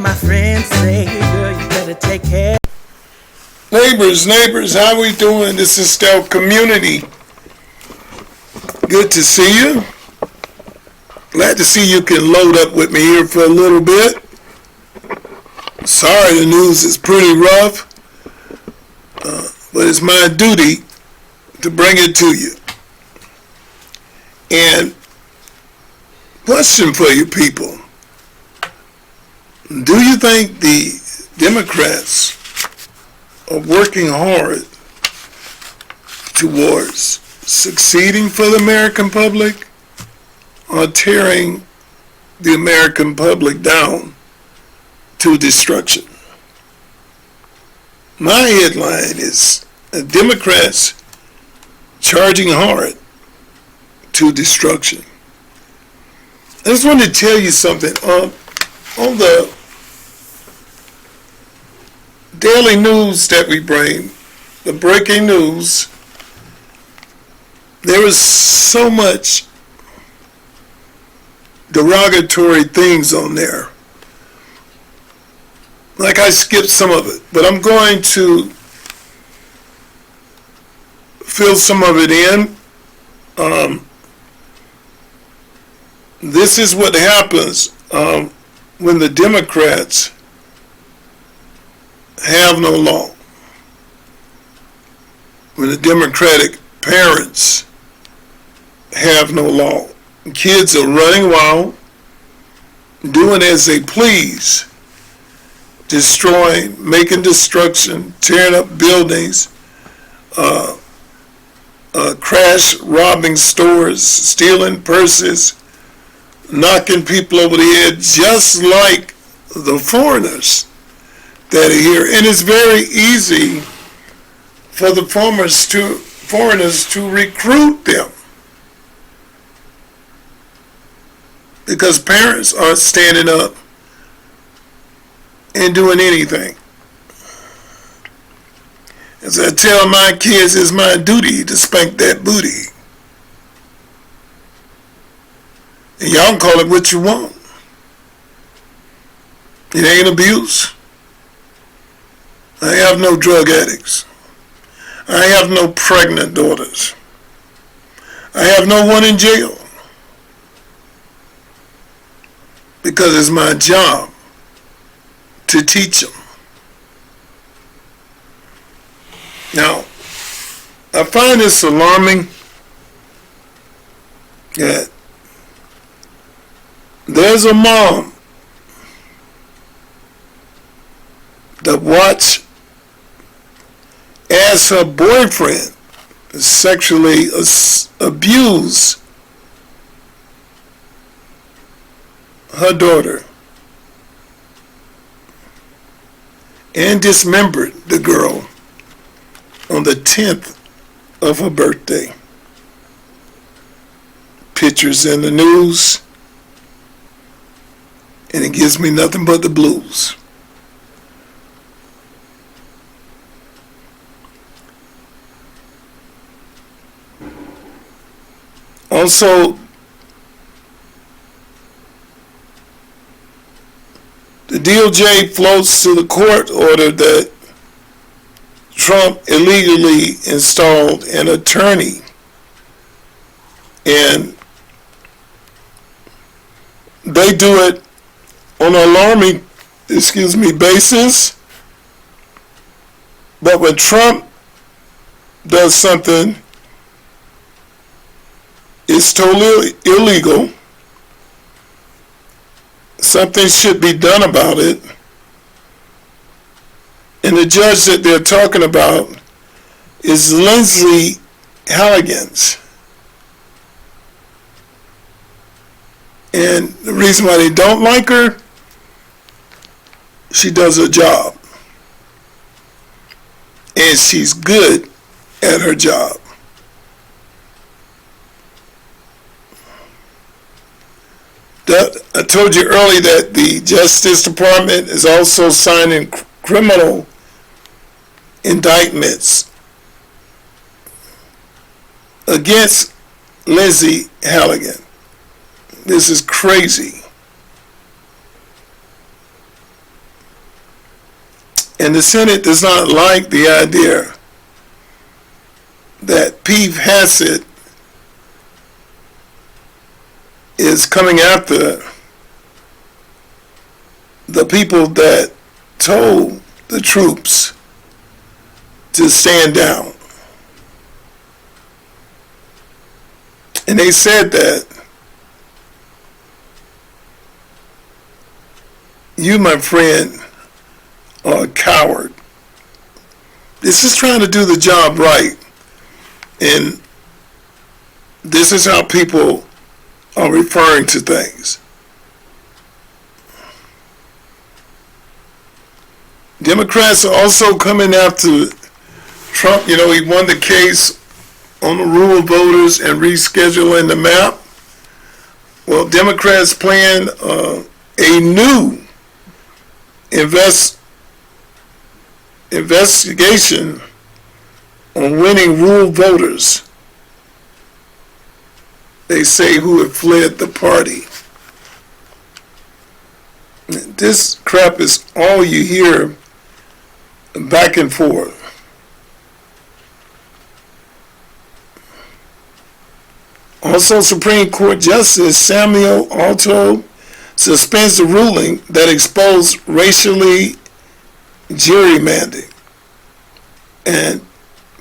my friends say, girl, you better take care. Neighbors, how we doing? This is Stout Community. Good to see you. Glad to see you can load up with me here for a little bit. Sorry the news is pretty rough, but it's my duty to bring it to you. And question for you people. Do you think the Democrats are working hard towards succeeding for the American public or tearing the American public down to destruction? My headline is Democrats charging hard to destruction. I just want to tell you something. On the daily news that we bring, the breaking news, there is so much derogatory things on there. Like I skipped some of it, but I'm going to fill some of it in. This is what happens when the Democrats have no law. When the Democratic parents have no law. Kids are running wild, doing as they please, destroying, making destruction, tearing up buildings, crash robbing stores, stealing purses, knocking people over the head, just like the foreigners that are here. And it's very easy for the foreigners to recruit them, because parents aren't standing up and doing anything. As I tell my kids, it's my duty to spank that booty. And y'all can call it what you want. It ain't abuse. I have no drug addicts. I have no pregnant daughters. I have no one in jail. Because it's my job to teach them. Now, I find this alarming that there's a mom that watched as her boyfriend sexually abused her daughter and dismembered the girl on the 10th of her birthday. Pictures in the news, and it gives me nothing but the blues. Also, the DOJ floats to the court order that Trump illegally installed an attorney, and they do it on an alarming, basis. But when Trump does something, it's totally illegal. Something should be done about it. And the judge that they're talking about is Lindsay Halligan. And the reason why they don't like her, she does her job. And she's good at her job. I told you earlier that the Justice Department is also signing criminal indictments against Lindsay Halligan. This is crazy. And the Senate does not like the idea that Pete Hassett is coming after the people that told the troops to stand down. And they said that you, my friend, are a coward. This is trying to do the job right. And this is how people are referring to things. Democrats are also coming after Trump. You know, he won the case on the rural voters and rescheduling the map. Well, Democrats plan a new investigation on winning rural voters, they say, who have fled the party. This crap is all you hear back and forth. Also, Supreme Court Justice Samuel Alito suspends the ruling that exposed racially gerrymandering. And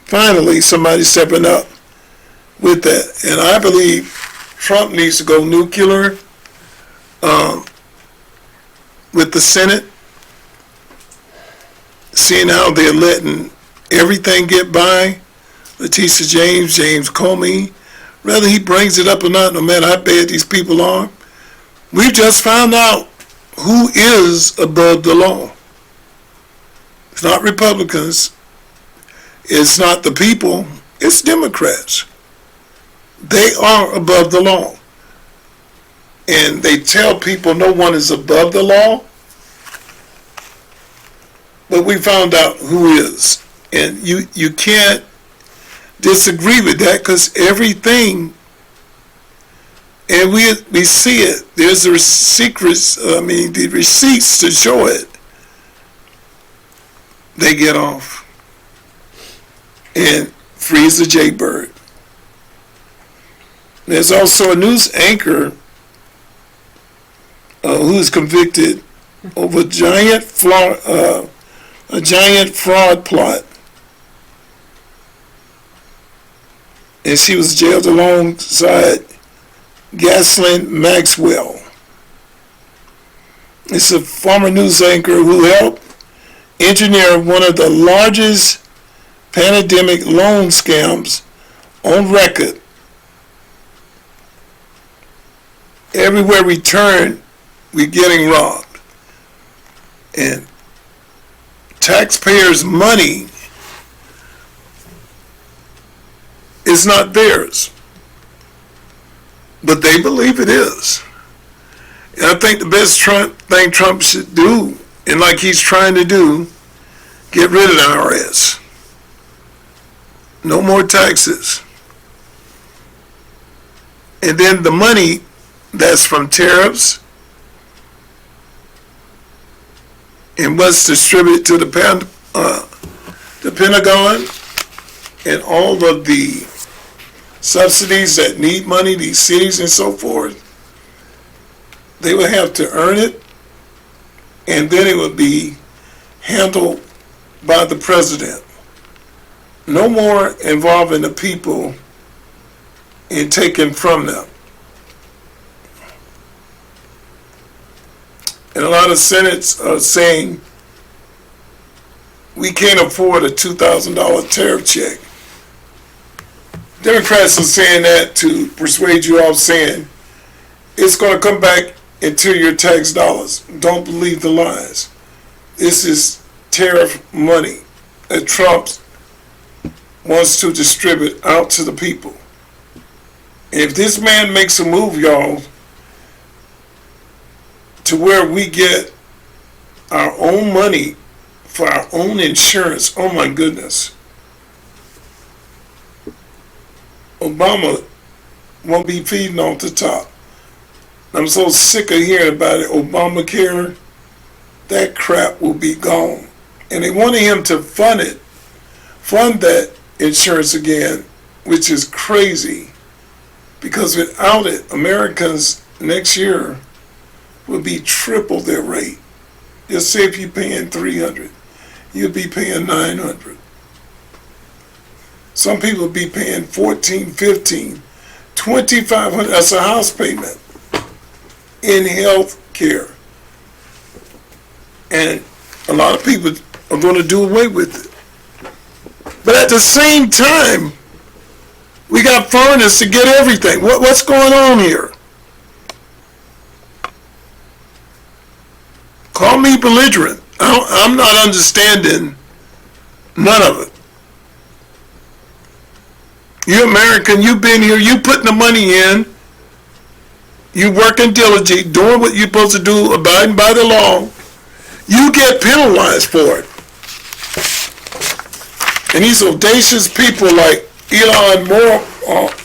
finally, somebody stepping up with that. And I believe Trump needs to go nuclear with the Senate, seeing how they're letting everything get by. Letitia James, James Comey, whether he brings it up or not, no matter how bad these people are, we've just found out who is above the law. It's not Republicans. It's not the people. It's Democrats. They are above the law. And they tell people no one is above the law. But we found out who is. And you can't disagree with that, because everything, and we see it, there's the the receipts to show it, they get off and freeze the jaybird. There's also a news anchor who is convicted over a giant fraud plot, and she was jailed alongside Ghislaine Maxwell. It's a former news anchor who helped engineer one of the largest pandemic loan scams on record. Everywhere we turn, we're getting robbed. And taxpayers' money is not theirs, but they believe it is. And I think the best thing Trump should do, and like he's trying to do, get rid of the IRS. No more taxes. And then the money that's from tariffs and what's distributed to the Pentagon and all of the subsidies that need money, these cities and so forth, they would have to earn it, and then it would be handled by the president. No more involving the people and taking from them. And a lot of senates are saying we can't afford a $2,000 tariff check. Democrats are saying that to persuade you off, saying it's going to come back into your tax dollars. Don't believe the lies. This is tariff money that Trump wants to distribute out to the people. If this man makes a move, y'all, to where we get our own money for our own insurance, oh my goodness. Obama won't be feeding off the top. I'm so sick of hearing about it. Obamacare, that crap will be gone. And they wanted him to fund that insurance again, which is crazy, because without it, Americans next year will be triple their rate. Just say if you're paying $300, you'll be paying $900. Some people will be paying $1,400, $1,500, $2,500. That's a house payment in health care. And a lot of people are going to do away with it. But at the same time, we got foreigners to get everything. What's going on here? Call me belligerent. I'm not understanding none of it. You American, you've been here, you putting the money in, you working diligently, doing what you're supposed to do, abiding by the law. You get penalized for it. And these audacious people like Elon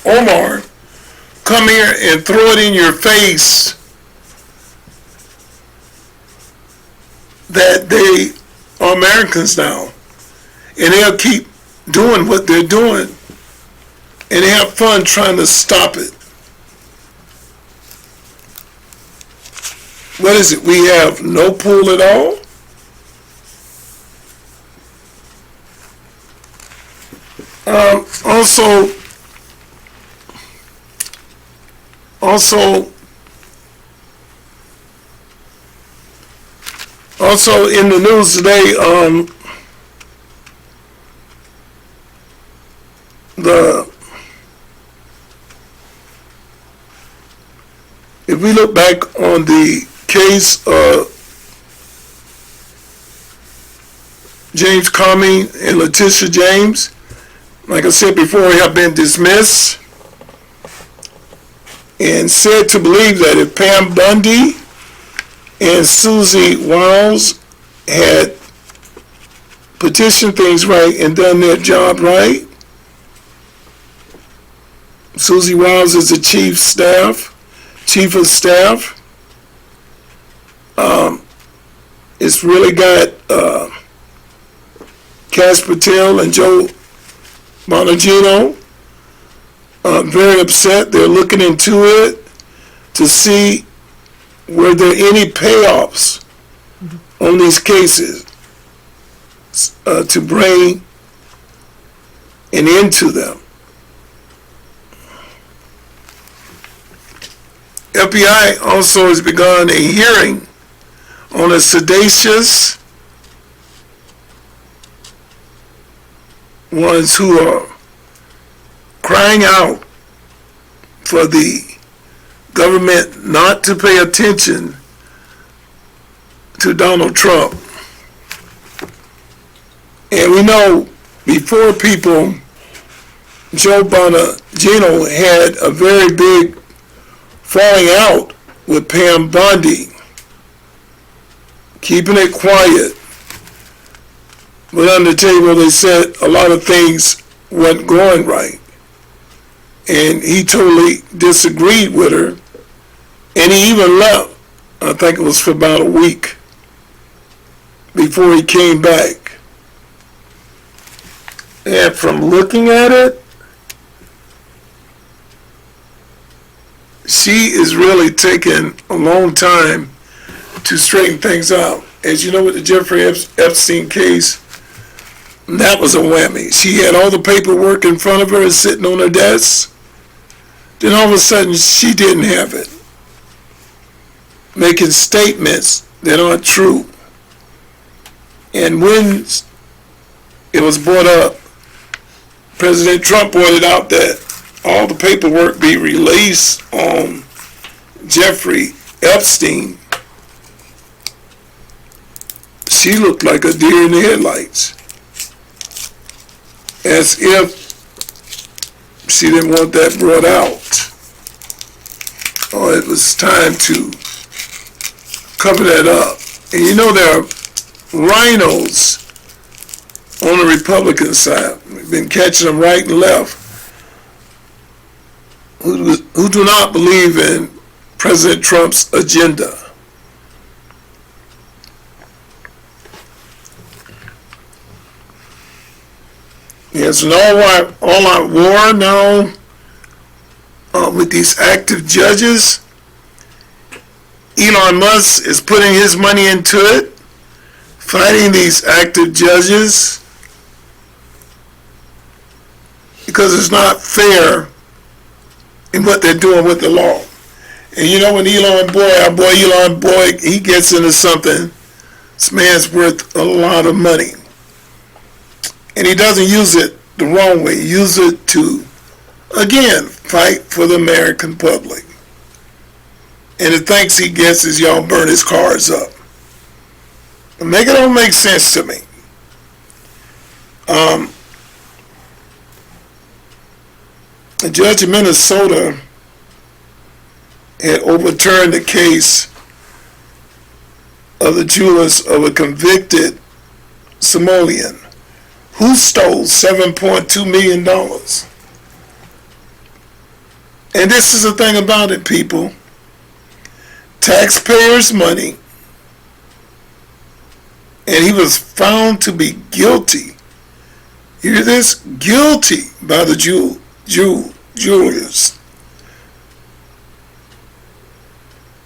Omar come here and throw it in your face that they are Americans now. And they'll keep doing what they're doing. And they have fun trying to stop it. What is it? We have no pool at all? Also in the news today, if we look back on the case of James Comey and Letitia James, like I said before, have been dismissed and said to believe that if Pam Bundy and Susie Wiles had petitioned things right and done their job right. Susie Wiles is the chief of staff. It's really got Kash Patel and Joe Bonagino very upset. They're looking into it to see were there any payoffs on these cases to bring an end to them. FBI also has begun a hearing on a seditious ones who are crying out for the government not to pay attention to Donald Trump. And we know before people, Joe Bonagino had a very big falling out with Pam Bondi, keeping it quiet. But on the table, they said a lot of things weren't going right. And he totally disagreed with her. And he even left, I think it was for about a week, before he came back. And from looking at it, she is really taking a long time to straighten things out. As you know, with the Jeffrey Epstein case, that was a whammy. She had all the paperwork in front of her sitting on her desk. Then all of a sudden, she didn't have it, making statements that aren't true. And when it was brought up, President Trump pointed out that all the paperwork be released on Jeffrey Epstein. She looked like a deer in the headlights, as if she didn't want that brought out, or it was time to cover that up. And you know, there are rhinos on the Republican side. We've been catching them right and left, who do not believe in President Trump's agenda. There's an all-out war now with these active judges. Elon Musk is putting his money into it, fighting these active judges because it's not fair in what they're doing with the law. And you know, when our boy Elon, he gets into something, this man's worth a lot of money. And he doesn't use it the wrong way. He uses it to, again, fight for the American public. And the thanks he gets is y'all burn his cars up. It don't make sense to me. A judge in Minnesota had overturned the case of the jewelers of a convicted Somalian who stole $7.2 million. And this is the thing about it, people. Taxpayers' money. And he was found to be guilty. Hear this? Guilty by the jewelers.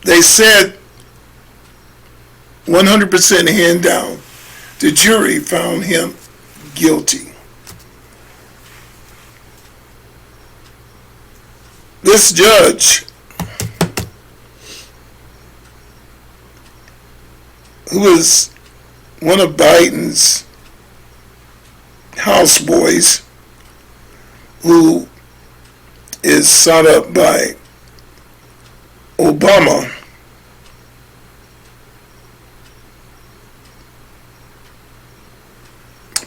They said 100% hand down. The jury found him guilty. This judge, who is one of Biden's houseboys, who is sought up by Obama,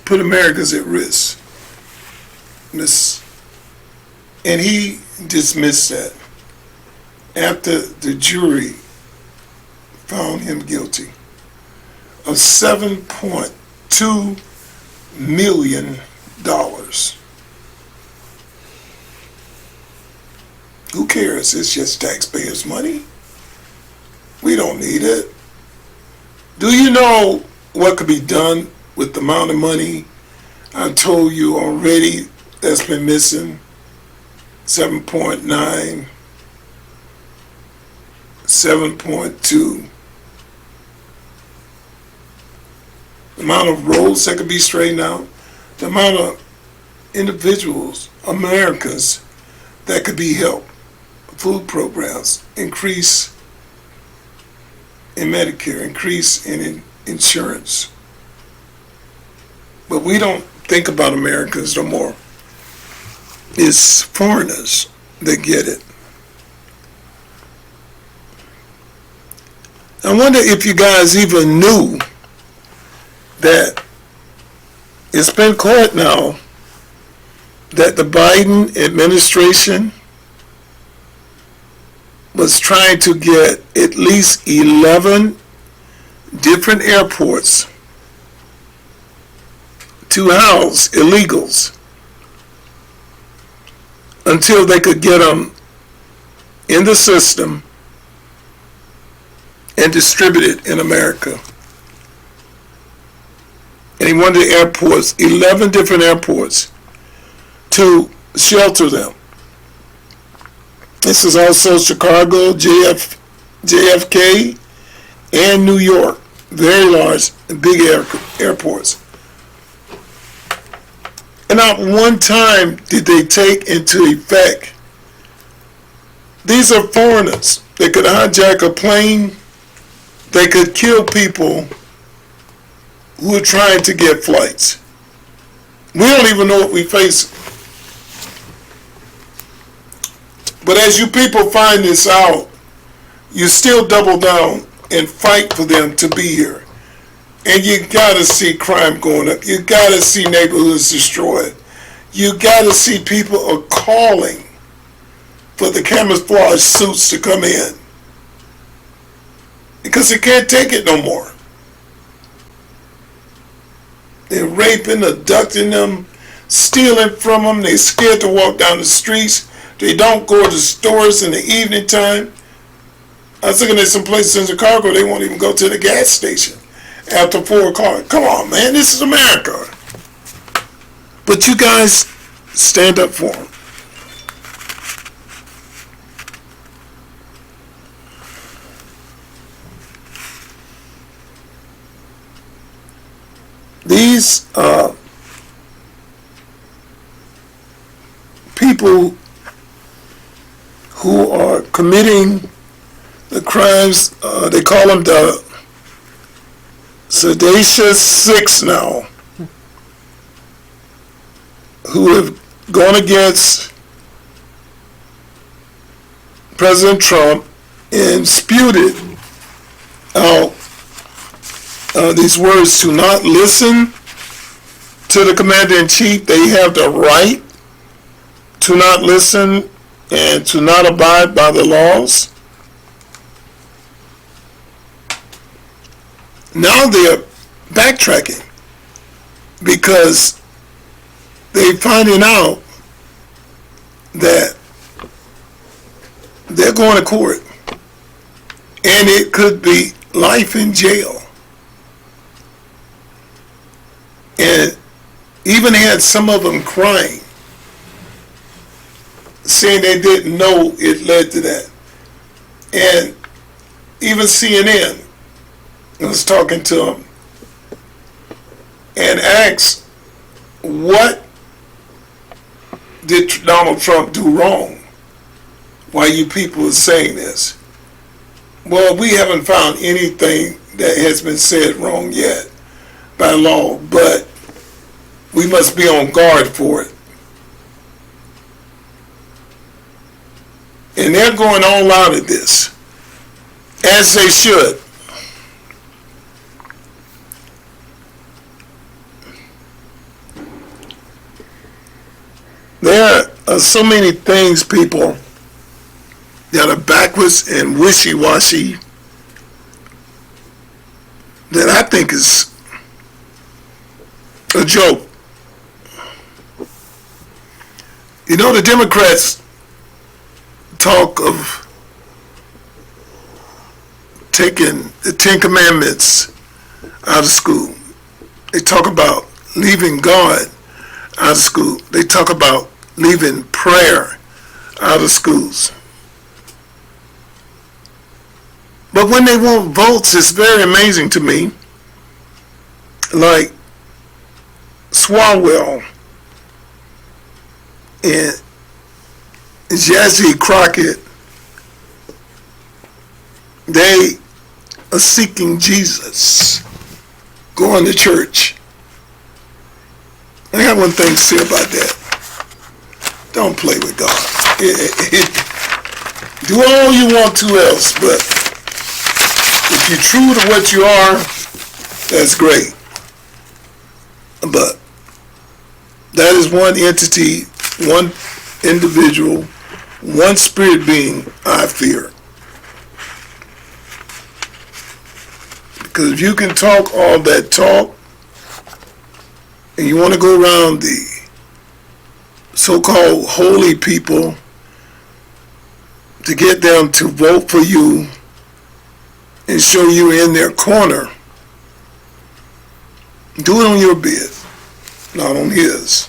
put Americans at risk. And he dismissed that after the jury found him guilty of $7.2 million. Who cares? It's just taxpayers' money. We don't need it. Do you know what could be done with the amount of money I told you already that's been missing? 7.9, 7.2. The amount of roads that could be straightened out, the amount of individuals, Americans, that could be helped, food programs, increase in Medicare, increase in insurance. But we don't think about Americans no more. It's foreigners that get it. I wonder if you guys even knew that it's been caught now that the Biden administration was trying to get at least 11 different airports to house illegals until they could get them in the system and distribute it in America. And he wanted airports, 11 different airports, to shelter them. This is also Chicago, JFK, and New York. Very large, big airports. And not one time did they take into effect. These are foreigners. They could hijack a plane. They could kill people who are trying to get flights. We don't even know what we face. But as you people find this out, you still double down and fight for them to be here. And you gotta see crime going up. You gotta see neighborhoods destroyed. You gotta see people are calling for the camouflage suits to come in. Because they can't take it no more. They're raping, abducting them, stealing from them. They're scared to walk down the streets. They don't go to stores in the evening time. I was looking at some places in Chicago, they won't even go to the gas station after 4 o'clock. Come on, man, this is America. But you guys stand up for them. These people who are committing the crimes, they call them the Seditious Six now, who have gone against President Trump and spewed out these words: to not listen to the commander-in-chief. They have the right to not listen and to not abide by the laws. Now they're backtracking because they're finding out that they're going to court and it could be life in jail. And even had some of them crying, saying they didn't know it led to that. And even CNN was talking to them and asked, what did Donald Trump do wrong? Why you people are saying this? Well, we haven't found anything that has been said wrong yet by law, but we must be on guard for it. And they're going all out at this, as they should. There are so many things, people, that are backwards and wishy-washy that I think is a joke. You know, the Democrats talk of taking the Ten Commandments out of school. They talk about leaving God out of school. They talk about leaving prayer out of schools. But when they want votes, it's very amazing to me. Like Swalwell and Jazzy Crockett, they are seeking Jesus, going to church. I got one thing to say about that. Don't play with God. Do all you want to else, but if you're true to what you are, that's great. But that is one entity, one individual, one spirit being I fear. Because if you can talk all that talk, and you want to go around the so-called holy people to get them to vote for you and show you in their corner, do it on your bid, not on his.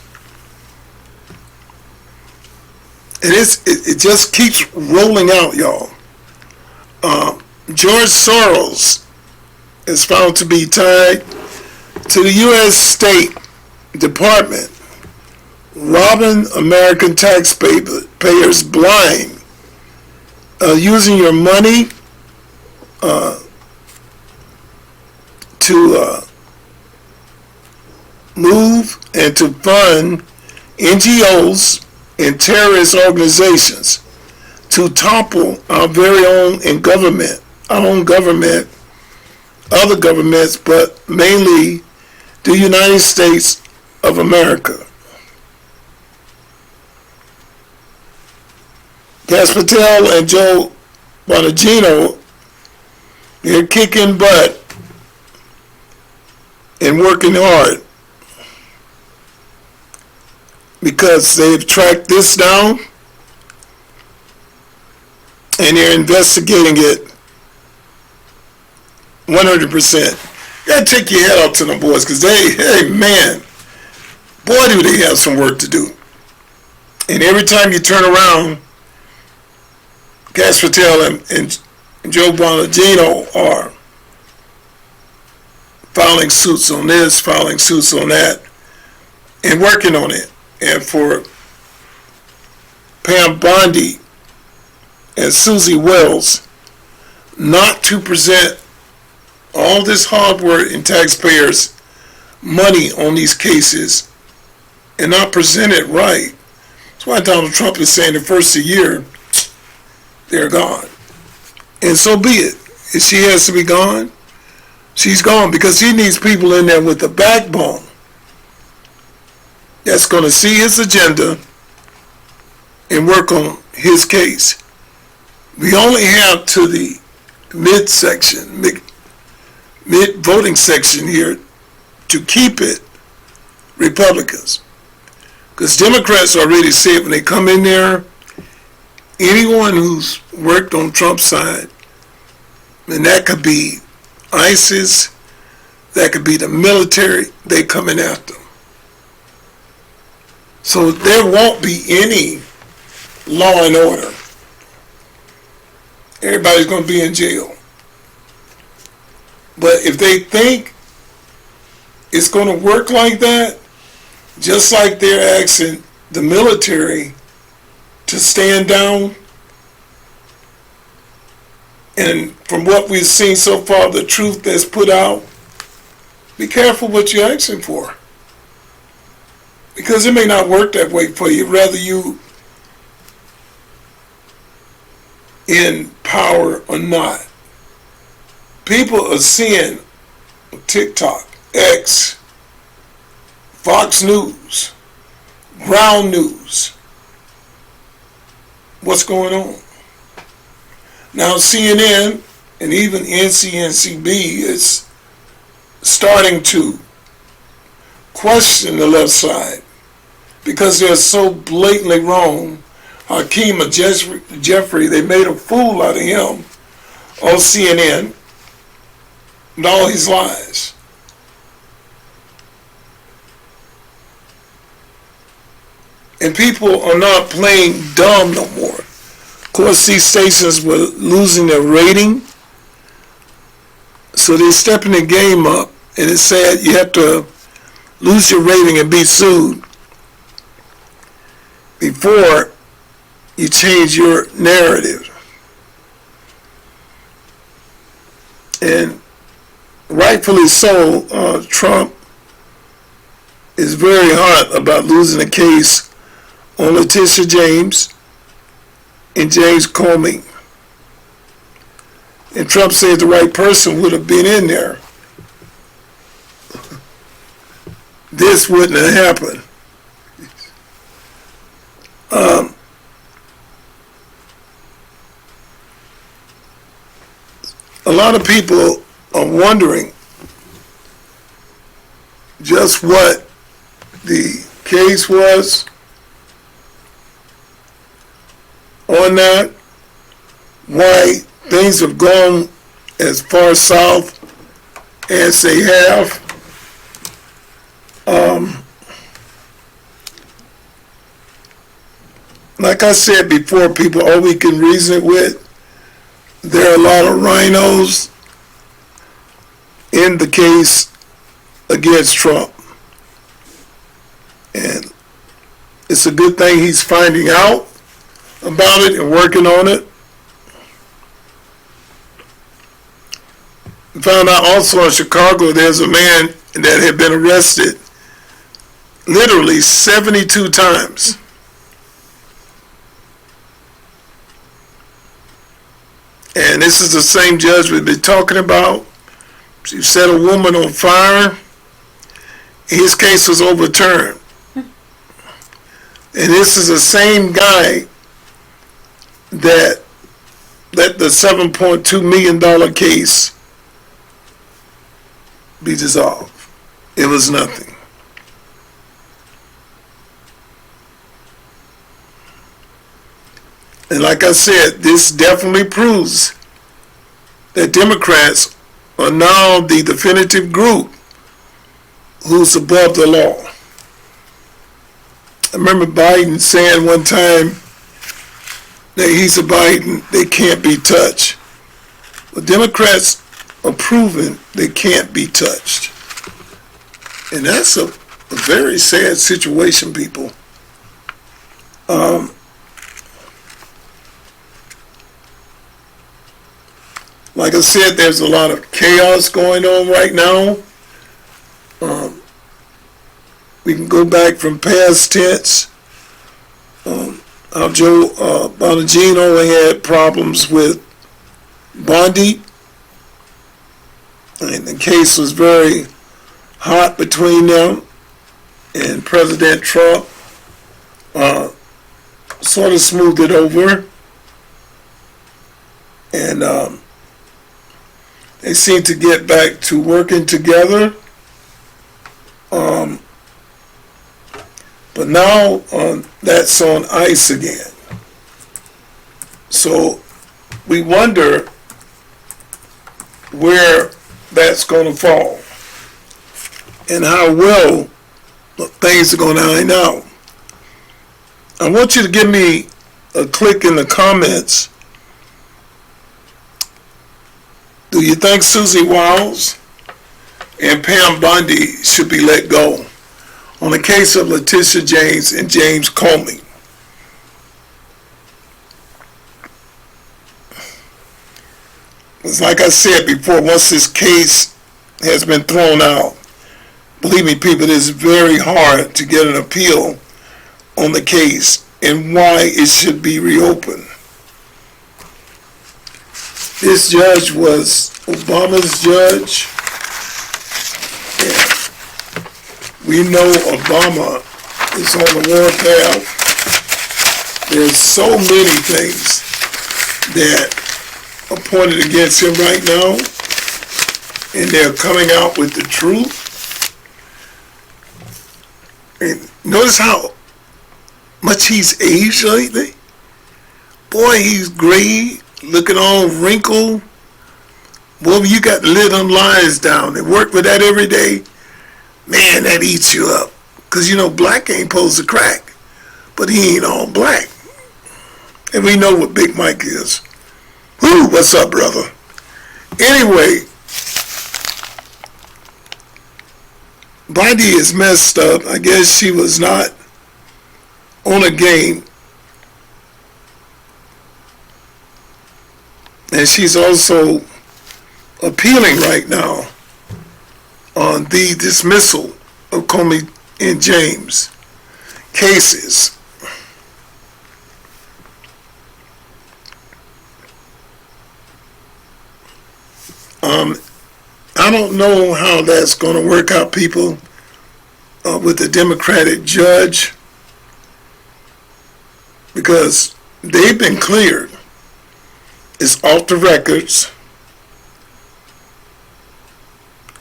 And it just keeps rolling out, y'all. George Soros is found to be tied to the U.S. State Department, robbing American taxpayers blind, using your money to move and to fund NGOs and terrorist organizations to topple our very own government, our own government, other governments, but mainly the United States of America. Gas Patel and Joe Bonagino, they're kicking butt and working hard because they've tracked this down and they're investigating it 100%. You gotta take your head out to them boys, because hey man, boy, do they have some work to do. And every time you turn around, Gas Patel and Joe Bonagino are filing suits on this, filing suits on that, and working on it. And for Pam Bondi and Susie Wells not to present all this hard work and taxpayers' money on these cases and not present it right. That's why Donald Trump is saying the first of the year, they're gone. And so be it. If she has to be gone, she's gone, because he needs people in there with a backbone that's going to see his agenda and work on his case. We only have to the mid-section, mid-voting section here to keep it Republicans. Because Democrats already said when they come in there, anyone who's worked on Trump's side, and that could be ISIS, that could be the military, they coming after them. So there won't be any law and order. Everybody's going to be in jail. But if they think it's going to work like that, just like they're asking the military to stand down, and from what we've seen so far, the truth that's put out, be careful what you're asking for. Because it may not work that way for you. Rather you in power or not. People are seeing TikTok, X, Fox News, Ground News, what's going on. Now CNN and even NCNCB is starting to question the left side because they're so blatantly wrong. Hakeem Jeffrey, they made a fool out of him on CNN and all his lies. And people are not playing dumb no more. Of course, these stations were losing their rating, so they're stepping the game up, and it's sad you have to lose your rating and be sued before you change your narrative. And rightfully so, Trump is very hot about losing a case on Letitia James and James Comey. And Trump said the right person would have been in there, this wouldn't have happened. A lot of people are wondering just what the case was on that, why things have gone as far south as they have. Like I said before, people, all we can reason it with, there are a lot of rhinos in the case against Trump. And it's a good thing he's finding out about it and working on it. We found out also in Chicago there's a man that had been arrested literally 72 times. And this is the same judge we've been talking about. She set a woman on fire. His case was overturned. And this is the same guy that let the $7.2 million case be dissolved. It was nothing. And like I said, this definitely proves that Democrats are now the definitive group who's above the law. I remember Biden saying one time that he's a Biden, they can't be touched. Well, Democrats are proving they can't be touched. And that's a very sad situation, people. Like I said, there's a lot of chaos going on right now. We can go back from past tense. Joe Bonagino had problems with Bondi, and the case was very hot between them, and President Trump sort of smoothed it over, and they seem to get back to working together. But now that's on ice again. So we wonder where that's going to fall and how well things are going to iron out. I want you to give me a click in the comments. Do you think Susie Wiles and Pam Bondi should be let go on the case of Letitia James and James Comey? It's like I said before, once this case has been thrown out, believe me, people, it is very hard to get an appeal on the case and why it should be reopened. This judge was Obama's judge. We know Obama is on the warpath. There's so many things that are pointed against him right now, and they're coming out with the truth. And notice how much he's aged lately. Boy, he's gray, looking all wrinkled. Boy, you got to lay them lines down and work with that every day. Man, that eats you up. Because, you know, black ain't supposed to crack. But he ain't all black. And we know what Big Mike is. Whoo, what's up, brother? Anyway, Bondi is messed up. I guess she was not on a game. And she's also appealing right now on the dismissal of Comey and James cases. I don't know how that's going to work out, people, with the Democratic judge, because they've been cleared. It's off the records.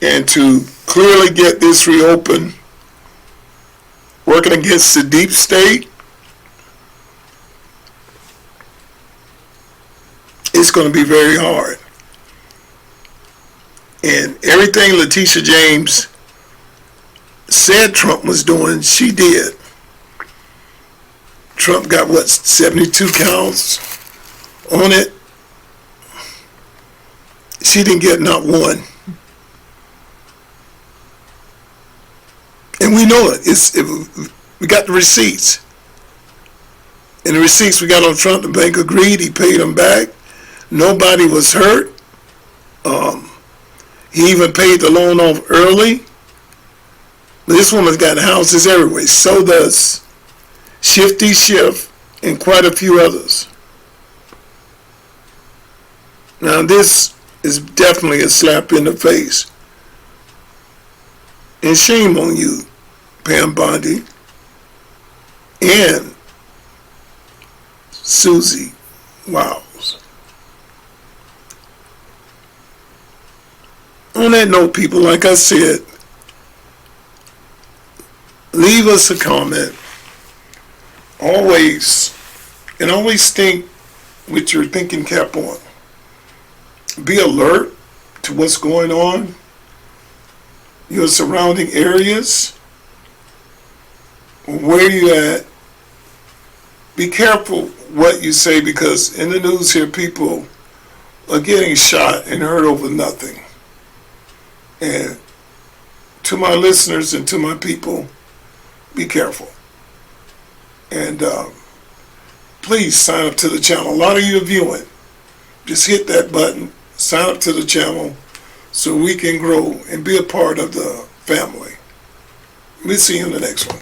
And to clearly get this reopened, working against the deep state, it's going to be very hard. And everything Letitia James said Trump was doing, she did. Trump got, 72 counts on it? She didn't get not one. And we know it. We got the receipts. And the receipts we got on Trump, the bank agreed, he paid them back. Nobody was hurt. He even paid the loan off early. This woman's got houses everywhere. So does Shifty Schiff and quite a few others. Now this is definitely a slap in the face. And shame on you, Pam Bondi and Susie Wiles. On that note, people, like I said, leave us a comment. Always think with your thinking cap on. Be alert to what's going on, your surrounding areas. where you at. Be careful what you say, because in the news here, people are getting shot and hurt over nothing. And to my listeners and to my people, be careful. And please sign up to the channel. A lot of you are viewing. Just hit that button, sign up to the channel so we can grow and be a part of the family. We'll see you in the next one.